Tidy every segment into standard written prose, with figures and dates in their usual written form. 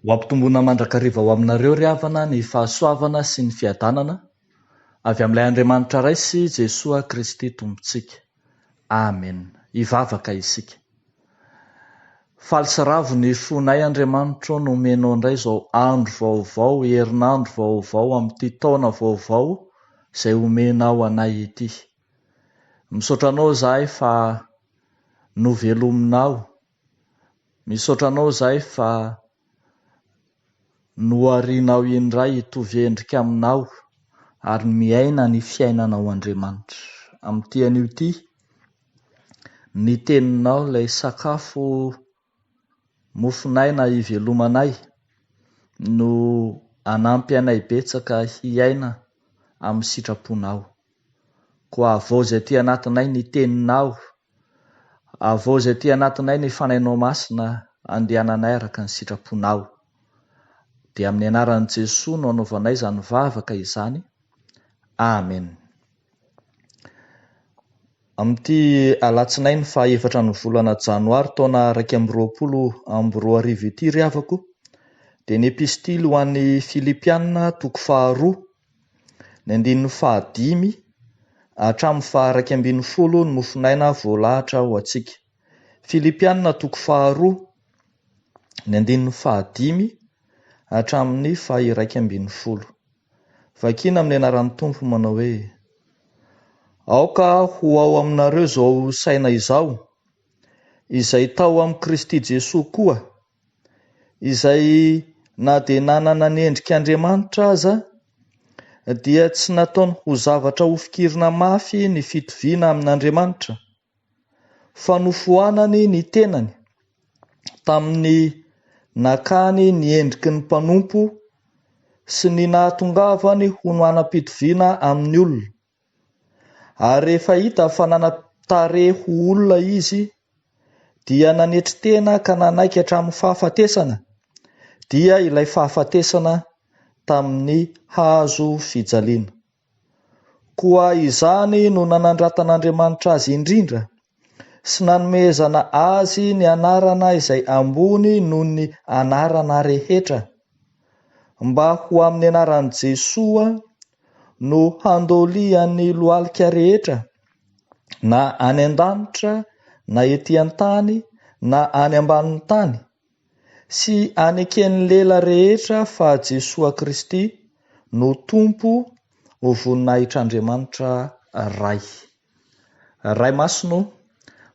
Ho ampitombona mandrakariva ho aminareo ry havana ny fahasoavana sy ny fiadanana avy amin'ilay Andriamanitra ray sy Jesosy Kristy Tompontsika. Amen. Hivavaka isika. Faly sy ravo ny fonay Andriamanitra nomenao indray izao andro vaovao, herinandro vaovao amin'ity taona vaovao izay omenao anay ity. Misaotra anao izahay fa novelominao. Misaotra anao izahay fa noharianao indray hitovy endrika aminao ary miaina ny fiainanao Andriamanitra. Amin'ity anio ity, ny teninao ilay sakafo mofonay na hivelomanay no anampy anay betsaka hiaina amin'ny sitraponao. Koa avao izay ty anatinay ny teninao, avao izay ty anatinay ny fanainao masina andehananay araka ny sitraponao. Dia amin'ny anaran'i Jesosy no anaovanay izany vavaka izany. Amen. Amin'ity alatsinainy ny faha-efatra ny volana janoary taona 2024 ity ry havako, dia ny epistily ho an'ny Filipianina toko 2 ny 15 hatramin'ny 20 ny mofonaina voalahatra ho antsika. Filipianina toko 2 ny 15 hatramin'ny 20. Vakiana amin'ny anaran'ny Tompo manao hoe: aoka ho ao aminareo izao saina izao, izay tao amin'ny Kristy Jesosy koa, izay na dia nanana ny endrik'Andriamanitra aza, dia tsy nataony ho zavatra hofikirina mafy ny fitoviana amin'Andriamanitra, fa nofohanany ny tenany tamin'ny nakany ny endriky ny mpanompo sy ny nahatongavany ho nanam-pitoviana amin'ny olona. Ary rehefa hita fa nanatare ho olona izy, dia nanetry tena ka nanaiky hatramin'ny fahafatesana, dia ilay fahafatesana tamin'ny hazo fijaliana. Koa izany no nanandratan'Andriamanitra azy indrindra sy nanomezana azy ny anarana izay ambony noho ny anarana rehetra, mba ho amin'ny anaran'i Jesosy no handolian'ny lohalika rehetra, na any an-danitra na etỳ an-tany na any ambanin'ny tany, sy aneken'ny lela rehetra fa Jesosy Kristy no tompo ho voninahitr'Andriamanitra ray. Ray masino,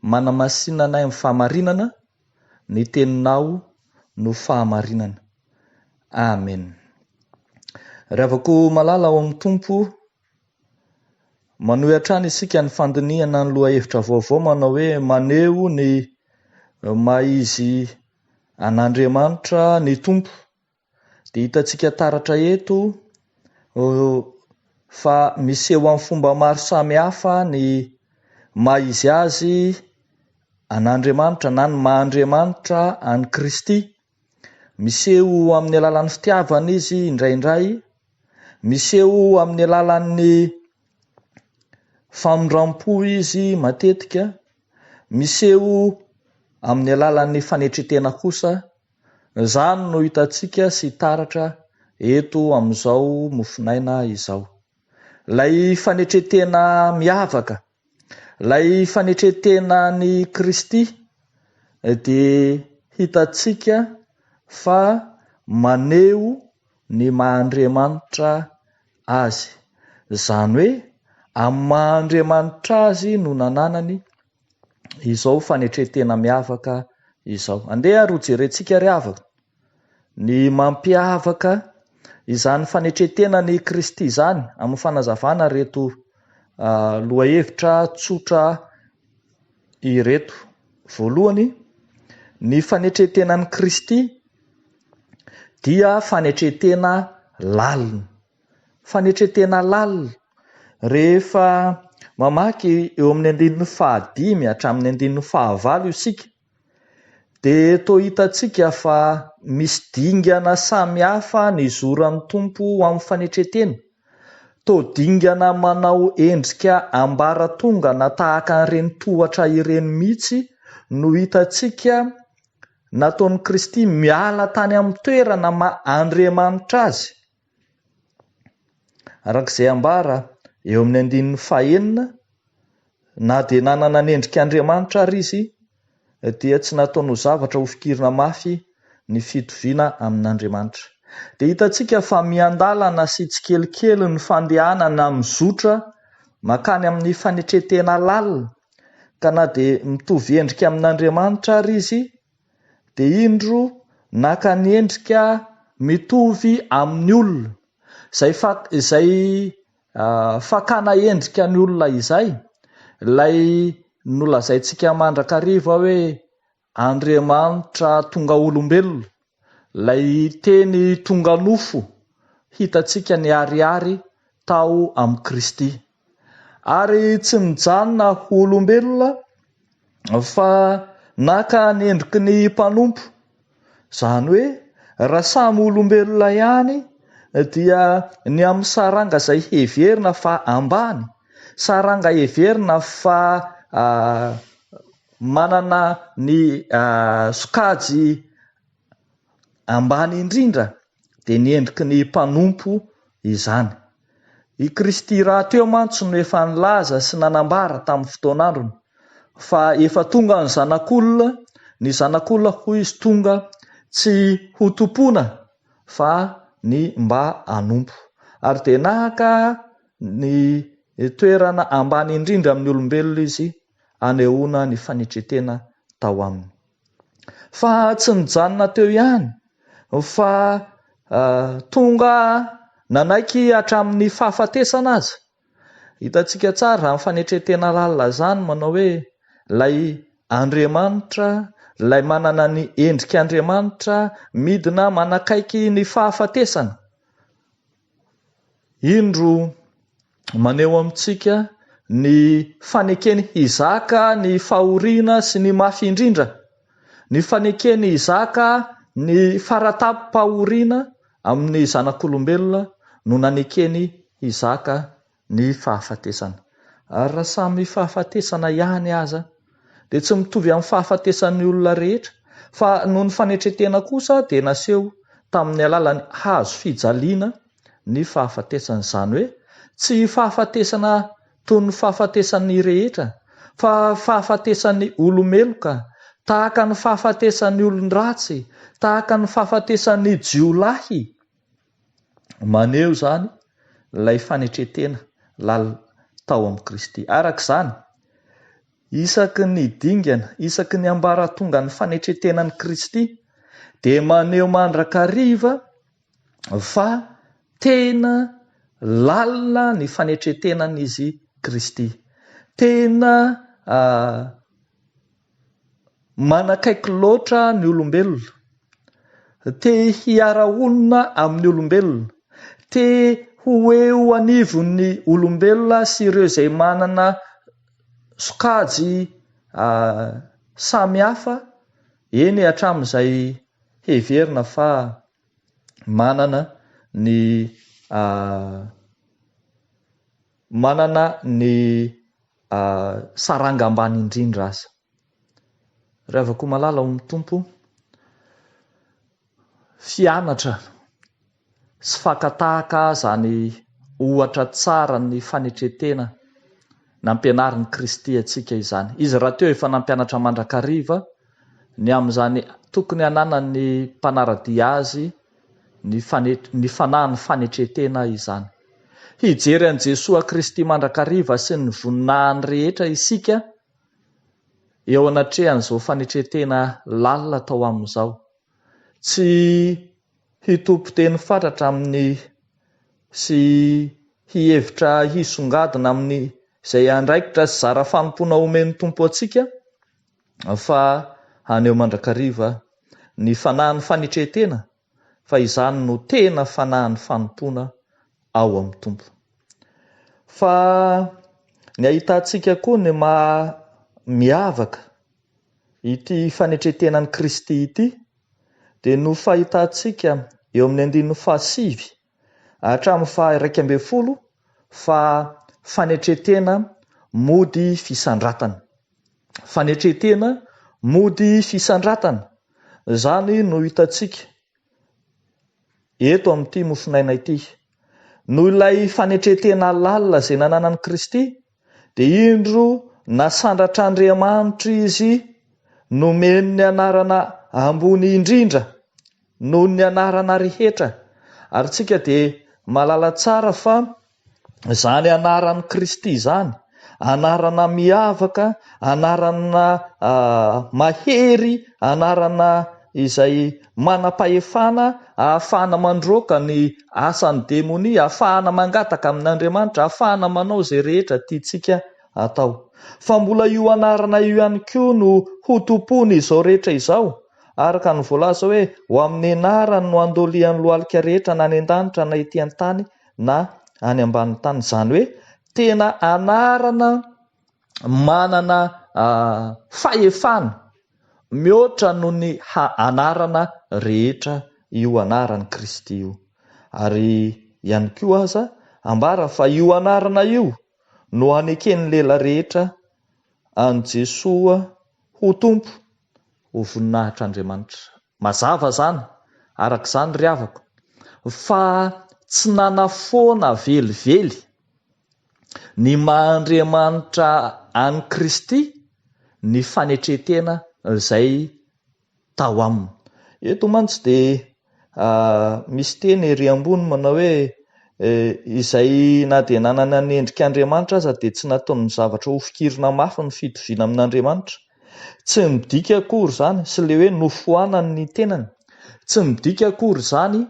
manamasinana anay amin'ny fahamarinana, ny teninao no fahamarinana. Amen. Ravako malala ao amin'ny Tompo, manohy hatrany isika ny fandinihana ny loha hevitra vaovao manao hoe maneho ny maizy an'Andriamanitra ny Tompo. Dia hitantsika taratra eto fa miseho amin'ny fomba maro samihafa ny maizy azy an'Andriamanitra na ny maha-Andriamanitra any Kristy. Miseho amin'ny alalan'ny fitiavana izy indraindray, miseho amin'ny alalan'ny famondram-po izy matetika, miseho amin'ny alalan'ny fanetretena kosa. Izany no hitantsika sy taratra eto amin'izao mofinaina izao. Lay fanetretena miavaka, lay fanetretena ny Kristy, dia hitantsika fa maneho ny maha-Andriamanitra azy. Izany hoe amin'ny maha-Andriamanitra azy no nananany izao fanetretena miavaka izao. Andeha ary ho jerentsika ry havaka ny mampiavaka izany fanetretena ny Kristy izany amin'ny fanazavana reto lohahevitra tsotra ireto. Voalohany, ny fanetretena ny Kristy dia fanetretena lalina. Fanetretena lalina. Rehefa mamaky eo amin'ny 15 hatramin'ny 19 isika, dia toa hitantsika fa misy dingana samihafa ny zoran'ny Tompo amin'ny fanetretena. Toa dingana manao endrika ambaratonga na tahaka ireny tohatra ireny mihitsy no hitantsika nataon'i Kristy miala tany amin'ny toerana Andriamanitra azy. Arak'izay ambara eo amin'ny 9:4 na dia nanana ny endrika Andriamanitra ary izy dia tsy nataony ho zavatra ho fikirina mafy ny fitoviana amin'Andriamanitra. Dia hitantsika fa miandalana sy tsikelikely ny fandehanana mizotra makany amin'ny fanetretena lalina, ka na dia mitovy endrika amin'Andriamanitra ary izy dia indro naka ny endrika mitovy amin'ny olona. Izay fakana endrika ny olona izay, ilay nolazaintsika mandrakariva hoe Andriamanitra tonga olombelona, ilay teny tonga nofo hitantsika ny ariary tao amin'ny Kristy. Ary tsy mijanona olombelona fa naka ny endriky ny mpanompo, izany hoe raha samy olombelona ihany dia ny amin'ny saranga izay heverina fa ambany, saranga heverina fa manana ny sokajy ambany indrindra dia ny endriky ny mpanompo izany. I Kristy raha teo mantsy no efa nilaza sy nanambara tamin'ny fotoan'androny fa efa tonga ny zanak'olona, ny zanak'olona hoy izy tonga tsy ho tompona fa ny mba hanompo, ary dia naka ny toerana ambany indrindra amin'ny olombelona izy anehoana ny fanetretena tao aminy. Fa tsy nijanona teo ihany fa tonga nanaiky hatramin'ny fahafatesana aza. Hitantsika tsara raha ny fanetretena lalina izany manao hoe ilay Andriamanitra, ilay manana ny endrika Andriamanitra midina manakaiky ny fahafatesana. Indro maneho amintsika ny fanekeny hizaka ny fahoriana sy ny mafy indrindra, ny fanekeny hizaka ny faratapo-pahoriana amin'ny zanak'olombelona no nanekeny hizaka ny fahafatesana. Ary raha samy fahafatesana ihany aza dia tsy mitovy amin'ny fahafatesan'ny olona rehetra, fa noho ny fanetretena kosa dia naseho tamin'ny alalan'ny hazo fijaliana ny fahafatesana, izany hoe tsy fahafatesana toy ny fahafatesan'ny rehetra fa fahafatesan'ny olomeloka, tahaka ny fahafatesan'ny olon-dratsy, tahaka ny fahafatesan'ny jiolahy. Maneho izany ilay fanetretena lalina tao amin'ny Kristy. Arak'izany isaky ny dingana, isaky ny ambara tonga ny fanetretenan'i Kristy dia maneho mandrakariva fa tena lalina ny fanetretenan'izy Kristy, tena manakaiky loatra ny olombelona, te hiara-onina amin'ny olombelona, te ho eo anivon'ny olombelona sy ireo izay manana sokajy samy hafa, eny hatramin'izay heverina fa manana ny saranga ambany indrindra aza. Ravako malala ho mitompo fianatra sy fakatahaka zany ohatra tsara ny fanetretena nampianarin'i Kristy antsika izany. Izy raha teo efa nampianatra mandrakariva ny amin'izany tokony hananany mpanaradia azy ny fanahy ny fanetretena izany. Hijery an'i Jesoa Kristy mandrakariva sy ny voninahiny rehetra isika eo anatrehan'izao fanetretena lalina tao amin'izao. Tsy hitopo-teny fatratra amin'ny sy hihevitra hisongadina amin'ny izay andraikitra sy zara fanompoana omen'ny Tompo antsika, fa aneo mandrakariva ny fanahin'ny fanetretena, fa izany no tena fanahin'ny fanompoana ao amin'ny Tompo. Fa ny ahitantsika koa ny miavaka ity fanetretenan'i Kristy ity dia no fahitantsika eo amin'ny 9:7 hatramin'ny 11 fa fanetretena mody fisandratana. Fanetretena mody fisandratana. Zany no hitantsika eto amin'ity mofinaina ity. Noho ilay fanetretena lalina izay nananan'i Kristy dia indro nasandratra Andriamanitra izy nomeny ny anarana ambony indrindra noho ny anarana rehetra. Ary tsika dia malala tsara fa zany anaran'i Kristy zany, anarana miavaka, anarana mahery, anarana izay manam-pahefana, ahafahana mandroaka ny asan'ny demonia, ahafahana mangataka amin'Andriamanitra, ahafahana manao izay rehetra tiantsika atao. Fa mbola io anarana io ihany koa no hotompony izao rehetra izao, araka ny voalaza hoe ho amin'ny anarany no andolian'ny lohalika rehetra na any an-danitra na ety an-tany na any ambanin'ny tany. Izany hoe tena anarana manana fahefana mihoatra noho ny anarana rehetra io anaran'i Kristy io. Ary ihany koa aza ambara fa io anarana io no aneken'ny lela rehetra an Jesoa ho tompo, ho voninahitr'Andriamanitra. Mazava zany, araka izany ry havako, fa tsy nanafoana velively ny maha-Andriamanitra an'i Kristy ny fanetretena izay tao aminy. Eto mantsy dia misy teny ery ambony manao hoe izay na dia nanana ny endrik'Andriamanitra aza dia tsy nataony zavatra ho fikirina mafy ny fitoviana amin'Andriamanitra. Tsy midika akory zany, sy le hoe nofohanany ny tenany, tsy midika akory zany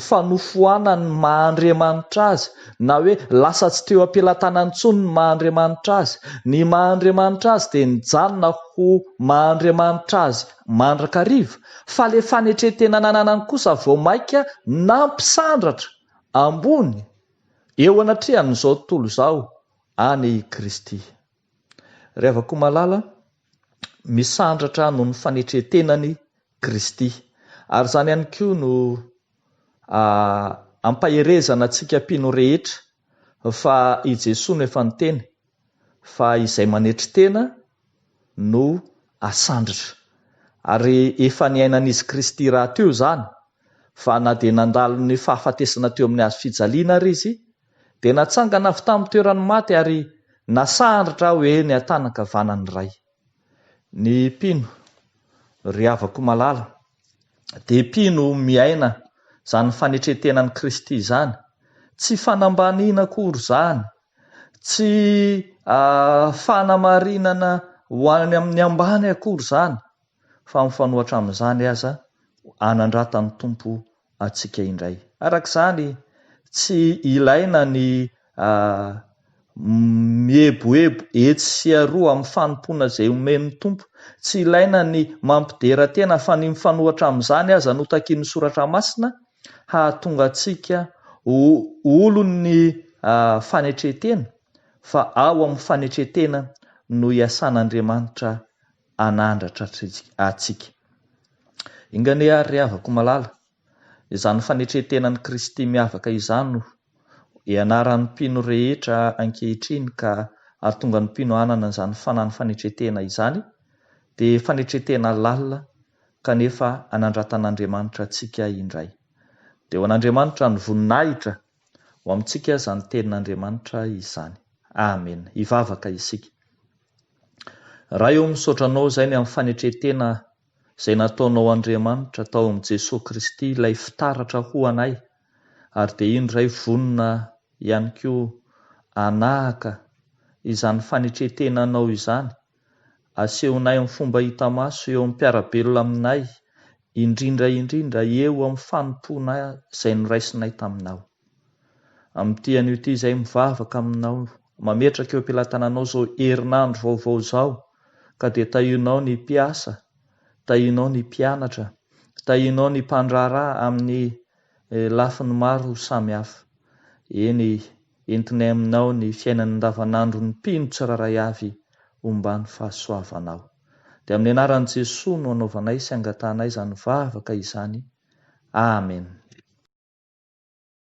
fa nofohanany maha-Andriamanitra azy, na hoe lasa tsy teo am-pelantanany intsony ny maha-Andriamanitra azy. Ny maha-Andriamanitra azy dia nijanona ho maha-Andriamanitra azy mandrakariva, fa le fanetretena nananany kosa vao maika nampisandratra ambony eo anatrehan'izao tontolo izao any Kristy. Rehefa koa malala, misandratra noho ny fanetretenany Kristy. Ary zany ihany koa no ampaherezana antsika mpino rehetra fa i Jesosy no efa niteny fa izay manetri-tena no asandratra. Ary efa niainan'izy Kristy raha teo zany, fa na dia nandalo ny fahafatesana teo amin'ny hazo fijaliana ary izy, dia natsangana avy tamin'ny toerany maty ary nasandratra hoe ny an-tanankavanany iray. Ny mpino ry havako malala, dia mpino miaina zany fanetretenan'i Kristy zany, tsy fanambaniana akory zany, tsy fanamarinana ho any amin'ny ambany akory zany, fa mifanohatra amin'izany aza anandrata ny tompo atsika indray. Arak'izany tsy ilaina ny mieboebo etsy sy aroa amin'ny fanompoana izay omen'ny tompo, tsy ilaina ny mampidera tena, fa ny mifanohatra amin'izany aza no takian'ny soratra masina hahatonga antsika olon'ny fanetretena, fa ao amin'ny fanetretena no iasan'Andriamanitra anandratra atsika. Ingane ary ry havako malala, izany fanetretenan'i Kristy miavaka izany no ianaran'ny mpino rehetra ankehitriny ka ahatonga ny mpino hanana izany fanany fanetretena izany, dia fanetretena lalina kanefa anandratan'Andriamanitra antsika indray. Dia ho an'Andriamanitra ny voninahitra ho amintsika izany tenin'Andriamanitra izany. Amen. Hivavaka isika. Raha eo misaotra anao izay ny amin'ny fanetretena izay nataonao Andriamanitra tao amin'i Jesosy Kristy, ilay fitaratra ho anay, ary dia indray vonina ihany koa anahaka izany fanetretenanao izany, asehonay amin'ny fomba hita maso eo amin'ny mpiarabelona aminay, indrindra eo amin'ny fanompoana izay noraisinay taminao. Amin'ity anio ity izay mivavaka aminao, mametraka eo am-pelantananao izao herinandro vaovao izao, ka dia tahinao ny mpiasa, tahinao ny mpianatra, tahinao ny mpandraharaha amin'ny lafiny maro samihafa. Eny, entinay aminao ny fiainany andavanandro ny mpino tsiraray avy ombany fahasoavanao. Dia amin'ny anaran'i Jesosy no anaovanay sy angatanay izany vavaka izany. Amen.